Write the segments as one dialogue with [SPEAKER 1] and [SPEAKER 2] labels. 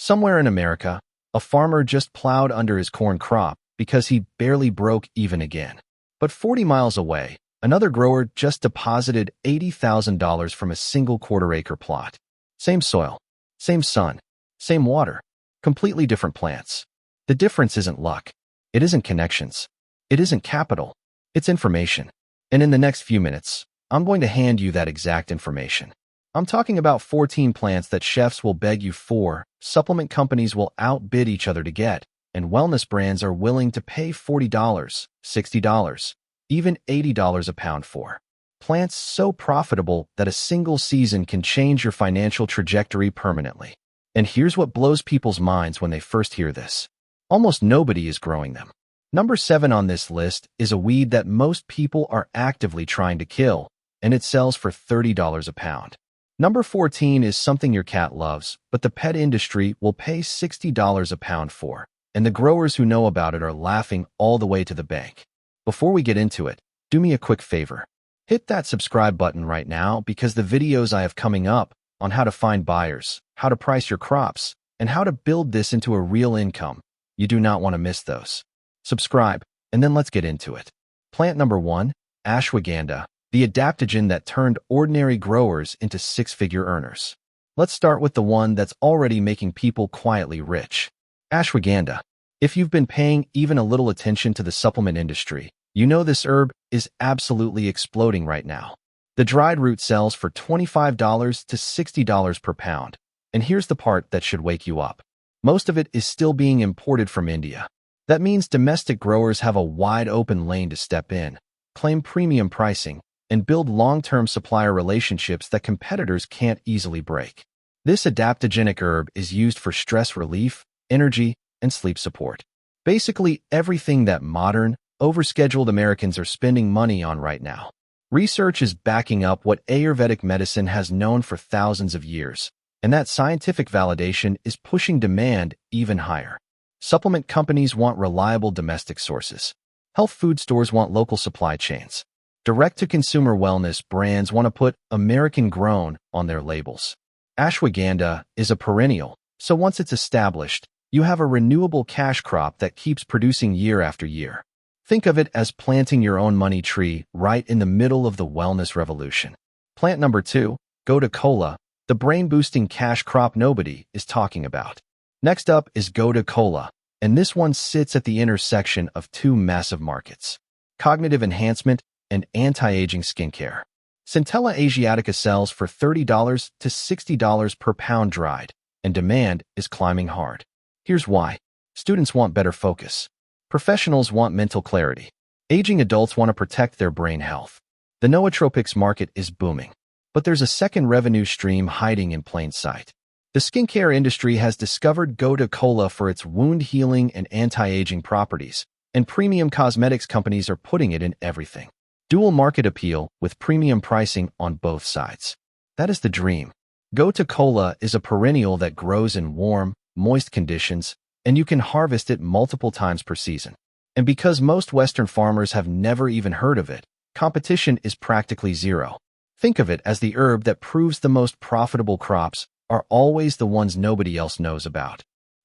[SPEAKER 1] Somewhere in America, a farmer just plowed under his corn crop because he barely broke even again. But 40 miles away, another grower just deposited $80,000 from a single quarter-acre plot. Same soil, same sun, same water, completely different plants. The difference isn't luck. It isn't connections. It isn't capital. It's information. And in the next few minutes, I'm going to hand you that exact information. I'm talking about 14 plants that chefs will beg you for, supplement companies will outbid each other to get, and wellness brands are willing to pay $40, $60, even $80 a pound for. Plants so profitable that a single season can change your financial trajectory permanently. And here's what blows people's minds when they first hear this. Almost nobody is growing them. Number 7 on this list is a weed that most people are actively trying to kill, and it sells for $30 a pound. Number 14 is something your cat loves, but the pet industry will pay $60 a pound for, and the growers who know about it are laughing all the way to the bank. Before we get into it, do me a quick favor. Hit that subscribe button right now because the videos I have coming up on how to find buyers, how to price your crops, and how to build this into a real income, you do not want to miss those. Subscribe, and then let's get into it. Plant number 1, ashwagandha, the adaptogen that turned ordinary growers into six-figure earners. Let's start with the one that's already making people quietly rich. Ashwagandha. If you've been paying even a little attention to the supplement industry, you know this herb is absolutely exploding right now. The dried root sells for $25 to $60 per pound. And here's the part that should wake you up. Most of it is still being imported from India. That means domestic growers have a wide open lane to step in, claim premium pricing, and build long-term supplier relationships that competitors can't easily break. This adaptogenic herb is used for stress relief, energy, and sleep support. Basically everything that modern, overscheduled Americans are spending money on right now. Research is backing up what Ayurvedic medicine has known for thousands of years, and that scientific validation is pushing demand even higher. Supplement companies want reliable domestic sources. Health food stores want local supply chains. Direct-to-consumer wellness brands want to put American-grown on their labels. Ashwagandha is a perennial, so once it's established, you have a renewable cash crop that keeps producing year after year. Think of it as planting your own money tree right in the middle of the wellness revolution. Plant number 2, Gotu Kola, the brain-boosting cash crop nobody is talking about. Next up is Gotu Kola, and this one sits at the intersection of two massive markets: cognitive enhancement and anti-aging skincare. Centella asiatica sells for $30 to $60 per pound dried, and demand is climbing hard. Here's why. Students want better focus. Professionals want mental clarity. Aging adults want to protect their brain health. The nootropics market is booming. But there's a second revenue stream hiding in plain sight. The skincare industry has discovered Gotu Kola for its wound healing and anti-aging properties, and premium cosmetics companies are putting it in everything. Dual market appeal with premium pricing on both sides. That is the dream. Gotu Kola is a perennial that grows in warm, moist conditions, and you can harvest it multiple times per season. And because most Western farmers have never even heard of it, competition is practically zero. Think of it as the herb that proves the most profitable crops are always the ones nobody else knows about.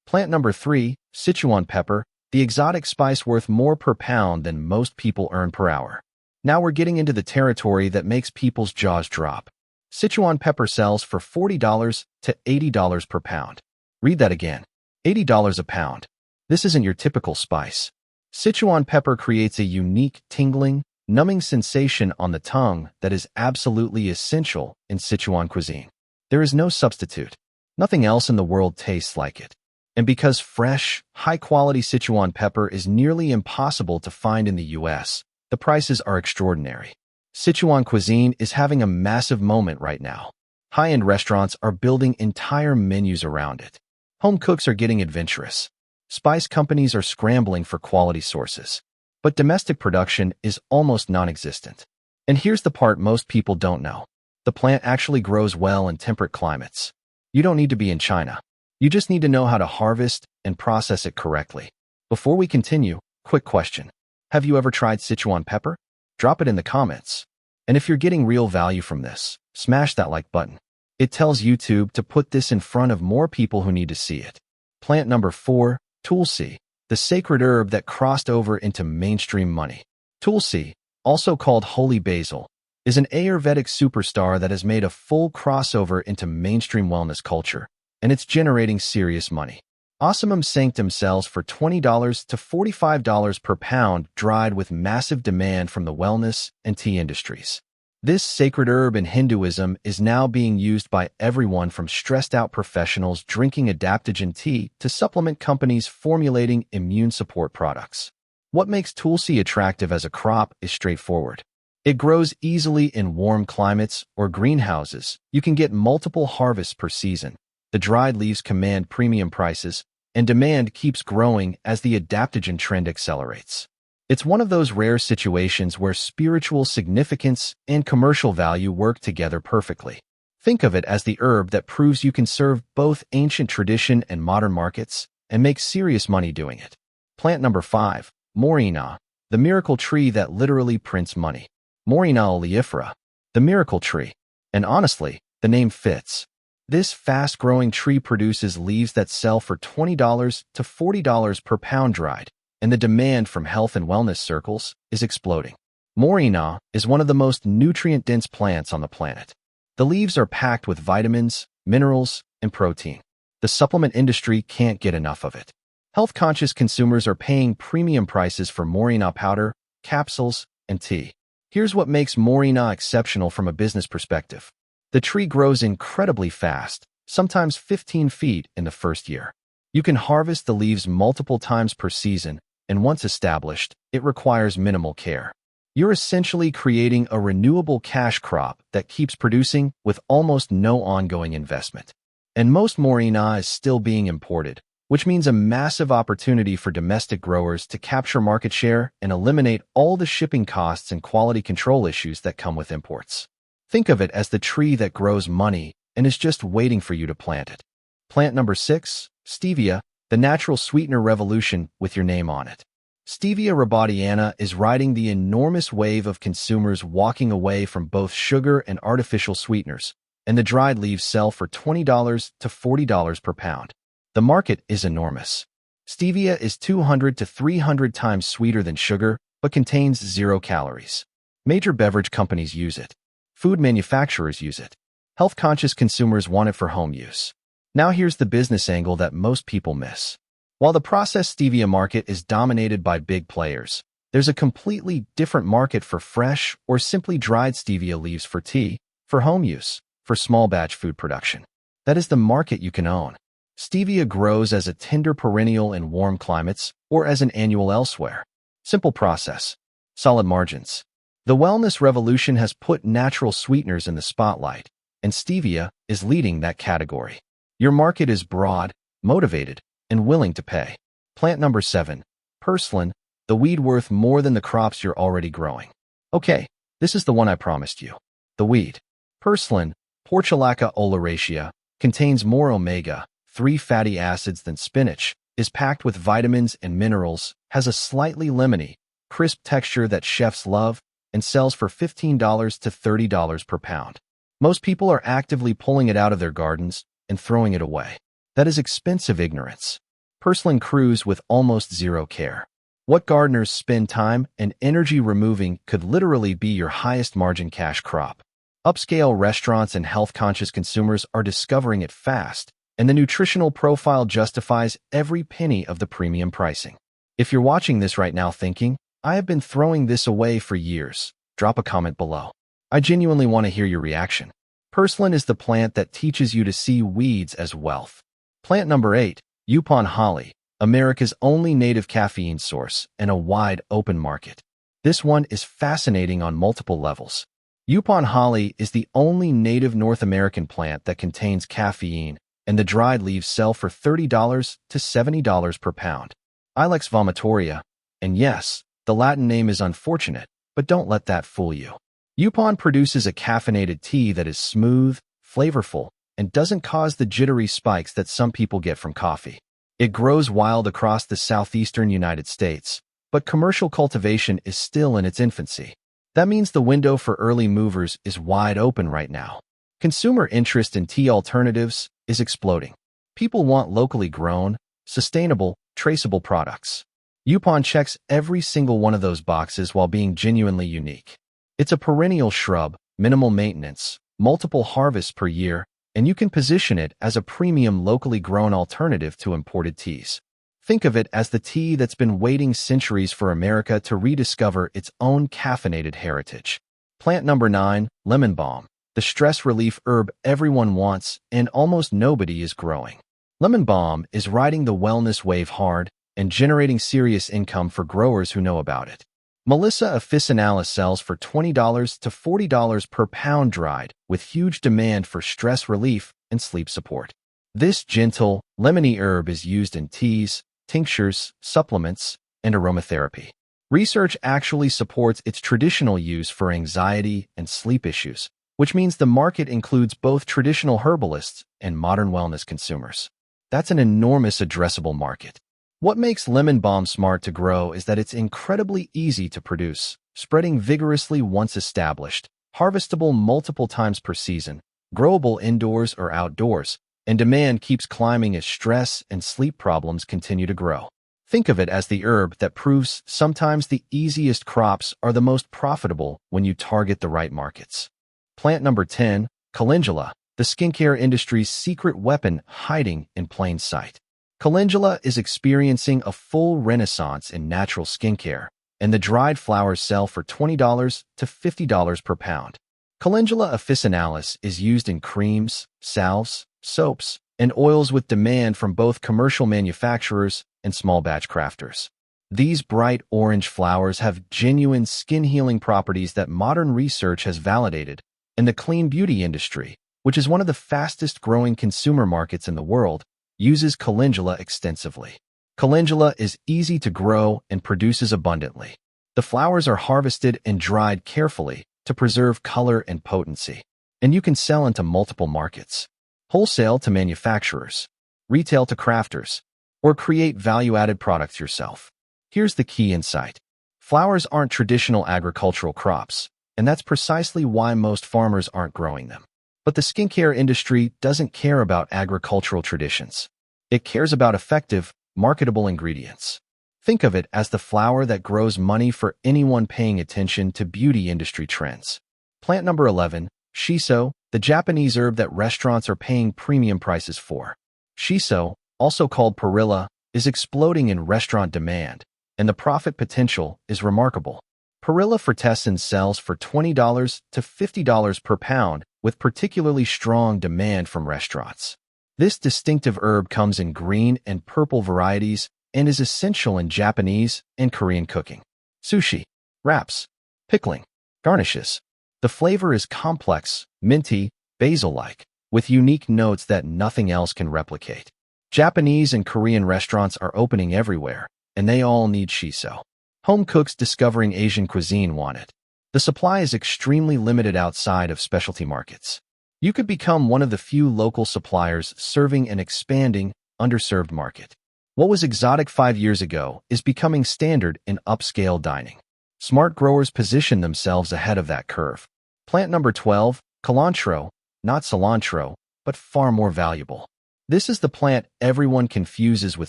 [SPEAKER 1] Plant number 3, Sichuan pepper, the exotic spice worth more per pound than most people earn per hour. Now we're getting into the territory that makes people's jaws drop. Sichuan pepper sells for $40 to $80 per pound. Read that again. $80 a pound. This isn't your typical spice. Sichuan pepper creates a unique, tingling, numbing sensation on the tongue that is absolutely essential in Sichuan cuisine. There is no substitute. Nothing else in the world tastes like it. And because fresh, high-quality Sichuan pepper is nearly impossible to find in the US, the prices are extraordinary. Sichuan cuisine is having a massive moment right now. High-end restaurants are building entire menus around it. Home cooks are getting adventurous. Spice companies are scrambling for quality sources. But domestic production is almost non-existent. And here's the part most people don't know. The plant actually grows well in temperate climates. You don't need to be in China. You just need to know how to harvest and process it correctly. Before we continue, quick question. Have you ever tried Sichuan pepper? Drop it in the comments. And if you're getting real value from this, smash that like button. It tells YouTube to put this in front of more people who need to see it. Plant number 4, tulsi, the sacred herb that crossed over into mainstream money. Tulsi, also called holy basil, is an Ayurvedic superstar that has made a full crossover into mainstream wellness culture, and it's generating serious money. Ocimum sanctum sells for $20 to $45 per pound, dried with massive demand from the wellness and tea industries. This sacred herb in Hinduism is now being used by everyone from stressed-out professionals drinking adaptogen tea to supplement companies formulating immune support products. What makes tulsi attractive as a crop is straightforward. It grows easily in warm climates or greenhouses. You can get multiple harvests per season. The dried leaves command premium prices, and demand keeps growing as the adaptogen trend accelerates. It's one of those rare situations where spiritual significance and commercial value work together perfectly. Think of it as the herb that proves you can serve both ancient tradition and modern markets and make serious money doing it. Plant number 5, Morina, the miracle tree that literally prints money. Morina oleifera, the miracle tree. And honestly, the name fits. This fast-growing tree produces leaves that sell for $20 to $40 per pound dried, and the demand from health and wellness circles is exploding. Morina is one of the most nutrient-dense plants on the planet. The leaves are packed with vitamins, minerals, and protein. The supplement industry can't get enough of it. Health-conscious consumers are paying premium prices for Morina powder, capsules, and tea. Here's what makes Morina exceptional from a business perspective. The tree grows incredibly fast, sometimes 15 feet in the first year. You can harvest the leaves multiple times per season, and once established, it requires minimal care. You're essentially creating a renewable cash crop that keeps producing with almost no ongoing investment. And most Morina is still being imported, which means a massive opportunity for domestic growers to capture market share and eliminate all the shipping costs and quality control issues that come with imports. Think of it as the tree that grows money and is just waiting for you to plant it. Plant number 6, stevia, the natural sweetener revolution with your name on it. Stevia rebaudiana is riding the enormous wave of consumers walking away from both sugar and artificial sweeteners, and the dried leaves sell for $20 to $40 per pound. The market is enormous. Stevia is 200 to 300 times sweeter than sugar, but contains 0 calories. Major beverage companies use it. Food manufacturers use it. Health-conscious consumers want it for home use. Now here's the business angle that most people miss. While the processed stevia market is dominated by big players, there's a completely different market for fresh or simply dried stevia leaves for tea, for home use, for small batch food production. That is the market you can own. Stevia grows as a tender perennial in warm climates or as an annual elsewhere. Simple process. Solid margins. The wellness revolution has put natural sweeteners in the spotlight, and stevia is leading that category. Your market is broad, motivated, and willing to pay. Plant number 7, purslane, the weed worth more than the crops you're already growing. Okay, this is the one I promised you. The weed. Purslane, Portulaca oleracea, contains more omega-3 fatty acids than spinach, is packed with vitamins and minerals, has a slightly lemony, crisp texture that chefs love, and sells for $15 to $30 per pound. Most people are actively pulling it out of their gardens and throwing it away. That is expensive ignorance. Purslane crews with almost 0 care. What gardeners spend time and energy removing could literally be your highest margin cash crop. Upscale restaurants and health-conscious consumers are discovering it fast, and the nutritional profile justifies every penny of the premium pricing. If you're watching this right now thinking, I have been throwing this away for years, drop a comment below. I genuinely want to hear your reaction. Purslane is the plant that teaches you to see weeds as wealth. Plant number 8, Yupon holly, America's only native caffeine source and a wide open market. This one is fascinating on multiple levels. Yupon holly is the only native North American plant that contains caffeine, and the dried leaves sell for $30 to $70 per pound. Ilex vomitoria, and yes, the Latin name is unfortunate, but don't let that fool you. Yupon produces a caffeinated tea that is smooth, flavorful, and doesn't cause the jittery spikes that some people get from coffee. It grows wild across the southeastern United States, but commercial cultivation is still in its infancy. That means the window for early movers is wide open right now. Consumer interest in tea alternatives is exploding. People want locally grown, sustainable, traceable products. Yupon checks every single one of those boxes while being genuinely unique. It's a perennial shrub, minimal maintenance, multiple harvests per year, and you can position it as a premium locally grown alternative to imported teas. Think of it as the tea that's been waiting centuries for America to rediscover its own caffeinated heritage. Plant number 9, lemon balm, the stress relief herb everyone wants and almost nobody is growing. Lemon balm is riding the wellness wave hard and generating serious income for growers who know about it. Melissa officinalis sells for $20 to $40 per pound dried, with huge demand for stress relief and sleep support. This gentle, lemony herb is used in teas, tinctures, supplements, and aromatherapy. Research actually supports its traditional use for anxiety and sleep issues, which means the market includes both traditional herbalists and modern wellness consumers. That's an enormous addressable market. What makes lemon balm smart to grow is that it's incredibly easy to produce, spreading vigorously once established, harvestable multiple times per season, growable indoors or outdoors, and demand keeps climbing as stress and sleep problems continue to grow. Think of it as the herb that proves sometimes the easiest crops are the most profitable when you target the right markets. Plant number 10, calendula, the skincare industry's secret weapon hiding in plain sight. Calendula is experiencing a full renaissance in natural skincare, and the dried flowers sell for $20 to $50 per pound. Calendula officinalis is used in creams, salves, soaps, and oils with demand from both commercial manufacturers and small batch crafters. These bright orange flowers have genuine skin-healing properties that modern research has validated, and the clean beauty industry, which is one of the fastest-growing consumer markets in the world, uses calendula extensively. Calendula is easy to grow and produces abundantly. The flowers are harvested and dried carefully to preserve color and potency, and you can sell into multiple markets: wholesale to manufacturers, retail to crafters, or create value-added products yourself. Here's the key insight. Flowers aren't traditional agricultural crops, and that's precisely why most farmers aren't growing them. But the skincare industry doesn't care about agricultural traditions. It cares about effective, marketable ingredients. Think of it as the flower that grows money for anyone paying attention to beauty industry trends. Plant number 11, shiso, the Japanese herb that restaurants are paying premium prices for. Shiso, also called perilla, is exploding in restaurant demand, and the profit potential is remarkable. Perilla frutescens sells for $20 to $50 per pound, with particularly strong demand from restaurants. This distinctive herb comes in green and purple varieties and is essential in Japanese and Korean cooking, sushi, wraps, pickling, garnishes. The flavor is complex, minty, basil-like, with unique notes that nothing else can replicate. Japanese and Korean restaurants are opening everywhere, and they all need shiso. Home cooks discovering Asian cuisine want it. The supply is extremely limited outside of specialty markets. You could become one of the few local suppliers serving an expanding, underserved market. What was exotic 5 years ago is becoming standard in upscale dining. Smart growers position themselves ahead of that curve. Plant number 12, cilantro, not cilantro, but far more valuable. This is the plant everyone confuses with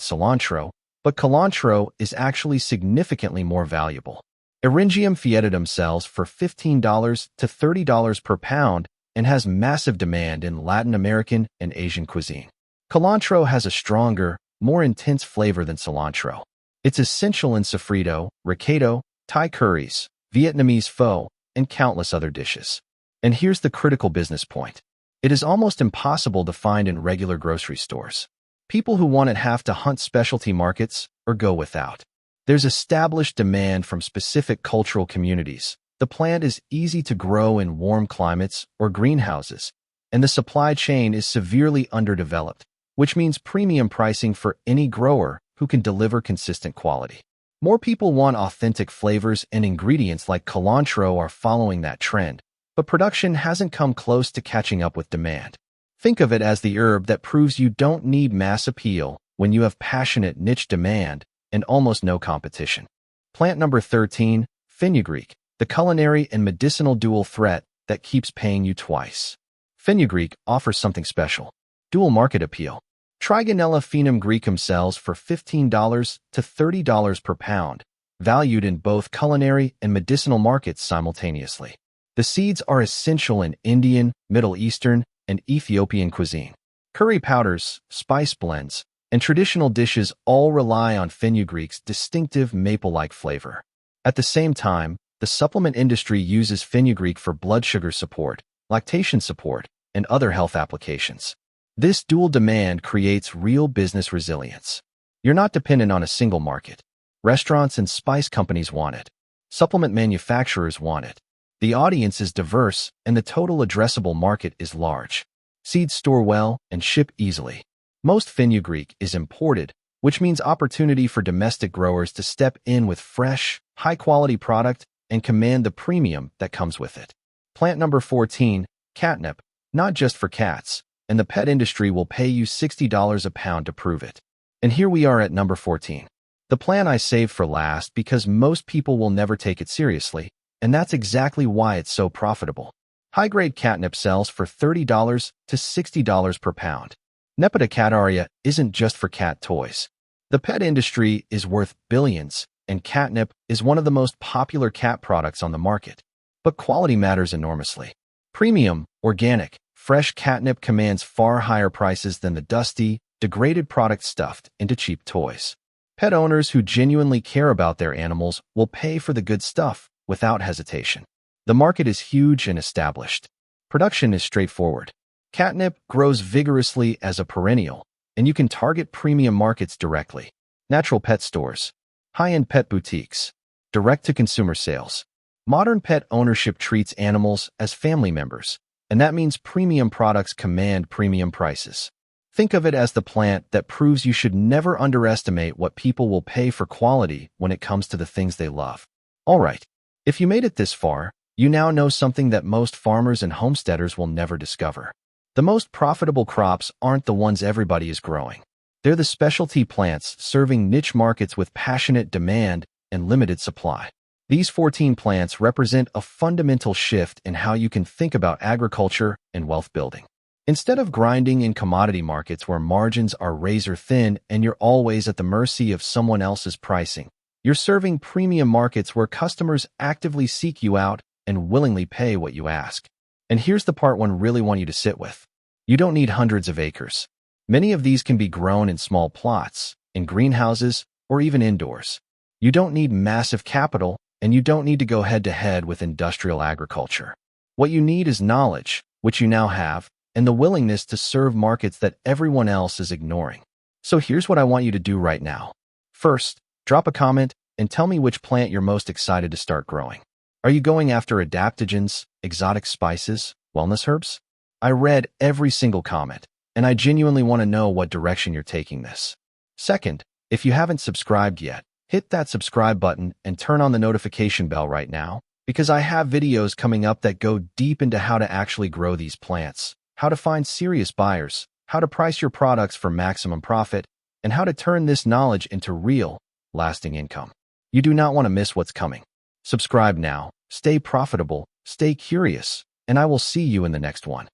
[SPEAKER 1] cilantro, but cilantro is actually significantly more valuable. Eryngium foetidum sells for $15 to $30 per pound and has massive demand in Latin American and Asian cuisine. Cilantro has a stronger, more intense flavor than cilantro. It's essential in sofrito, recado, Thai curries, Vietnamese pho, and countless other dishes. And here's the critical business point. It is almost impossible to find in regular grocery stores. People who want it have to hunt specialty markets or go without. There's established demand from specific cultural communities. The plant is easy to grow in warm climates or greenhouses, and the supply chain is severely underdeveloped, which means premium pricing for any grower who can deliver consistent quality. More people want authentic flavors, and ingredients like cilantro are following that trend, but production hasn't come close to catching up with demand. Think of it as the herb that proves you don't need mass appeal when you have passionate niche demand and almost no competition. Plant number 13, fenugreek, the culinary and medicinal dual threat that keeps paying you twice. Fenugreek offers something special: dual market appeal. Trigonella phenum Greecum sells for $15 to $30 per pound, valued in both culinary and medicinal markets simultaneously. The seeds are essential in Indian, Middle Eastern, and Ethiopian cuisine. Curry powders, spice blends, and traditional dishes all rely on fenugreek's distinctive maple-like flavor. At the same time, the supplement industry uses fenugreek for blood sugar support, lactation support, and other health applications. This dual demand creates real business resilience. You're not dependent on a single market. Restaurants and spice companies want it. Supplement manufacturers want it. The audience is diverse, and the total addressable market is large. Seeds store well and ship easily. Most fenugreek is imported, which means opportunity for domestic growers to step in with fresh, high-quality product and command the premium that comes with it. Plant number 14, catnip, not just for cats, and the pet industry will pay you $60 a pound to prove it. And here we are at number 14. The plant I saved for last because most people will never take it seriously, and that's exactly why it's so profitable. High-grade catnip sells for $30 to $60 per pound. Nepeta cataria isn't just for cat toys. The pet industry is worth billions, and catnip is one of the most popular cat products on the market. But quality matters enormously. Premium, organic, fresh catnip commands far higher prices than the dusty, degraded product stuffed into cheap toys. Pet owners who genuinely care about their animals will pay for the good stuff without hesitation. The market is huge and established. Production is straightforward. Catnip grows vigorously as a perennial, and you can target premium markets directly. Natural pet stores, high-end pet boutiques, direct-to-consumer sales. Modern pet ownership treats animals as family members, and that means premium products command premium prices. Think of it as the plant that proves you should never underestimate what people will pay for quality when it comes to the things they love. All right, if you made it this far, you now know something that most farmers and homesteaders will never discover. The most profitable crops aren't the ones everybody is growing. They're the specialty plants serving niche markets with passionate demand and limited supply. These 14 plants represent a fundamental shift in how you can think about agriculture and wealth building. Instead of grinding in commodity markets where margins are razor thin and you're always at the mercy of someone else's pricing, you're serving premium markets where customers actively seek you out and willingly pay what you ask. And here's the part one really want you to sit with. You don't need hundreds of acres. Many of these can be grown in small plots, in greenhouses, or even indoors. You don't need massive capital, and you don't need to go head-to-head with industrial agriculture. What you need is knowledge, which you now have, and the willingness to serve markets that everyone else is ignoring. So here's what I want you to do right now. First, drop a comment and tell me which plant you're most excited to start growing. Are you going after adaptogens, exotic spices, wellness herbs? I read every single comment, and I genuinely want to know what direction you're taking this. Second, if you haven't subscribed yet, hit that subscribe button and turn on the notification bell right now, because I have videos coming up that go deep into how to actually grow these plants, how to find serious buyers, how to price your products for maximum profit, and how to turn this knowledge into real, lasting income. You do not want to miss what's coming. Subscribe now, stay profitable, stay curious, and I will see you in the next one.